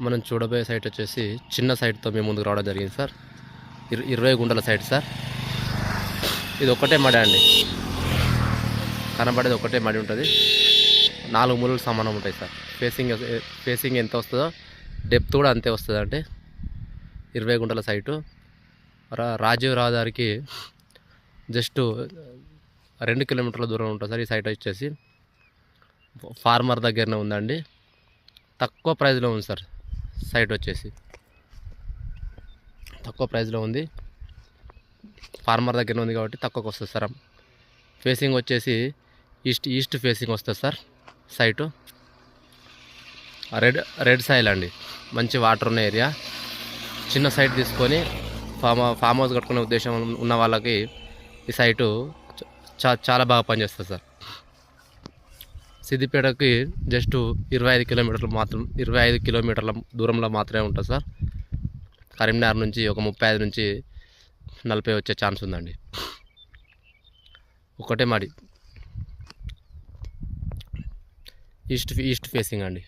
మనం చూడబోయే సైట్ వచ్చేసి చిన్న సైట్తో మేము ముందుకు రావడం జరిగింది సార్. 20 గుంటల సైట్ సార్. ఇది ఒక్కటే మడి అండి, కనబడేది ఒకటే మడి ఉంటుంది. 4 మూలలు సమానం ఉంటాయి సార్. ఫేసింగ్ ఎంత వస్తుందో డెప్త్ కూడా అంతే వస్తుంది. అంటే 20 గుంటల సైటు రాజీవ్ రహదారికి జస్ట్ 2 కిలోమీటర్ల దూరం ఉంటుంది సార్. ఈ సైట్ వచ్చేసి ఫార్మర్ దగ్గరనే ఉందండి. తక్కువ ప్రైస్లో ఉంది సార్. సైట్ వచ్చేసి తక్కువ ప్రైస్లో ఉంది. ఫార్మర్ దగ్గర ఉంది కాబట్టి తక్కువకి వస్తుంది సార్. ఫేసింగ్ వచ్చేసి ఈస్ట్ ఫేసింగ్ వస్తుంది సార్. సైటు రెడ్ సాయిల్ అండి, మంచి వాటర్ ఉన్న ఏరియా. చిన్న సైట్ తీసుకొని ఫామ్ హౌస్ కట్టుకునే ఉద్దేశం ఉన్న వాళ్ళకి ఈ సైటు చాలా బాగా పనిచేస్తుంది సార్. సిద్దిపేటకి జస్ట్ 25 కిలోమీటర్ల దూరంలో మాత్రమే ఉంటుంది సార్. కరీంనగర్ నుంచి ఒక 35 నుంచి 40 వచ్చే ఛాన్స్ ఉందండి. ఒకటే మాడి ఈస్ట్ ఫేసింగ్ అండి.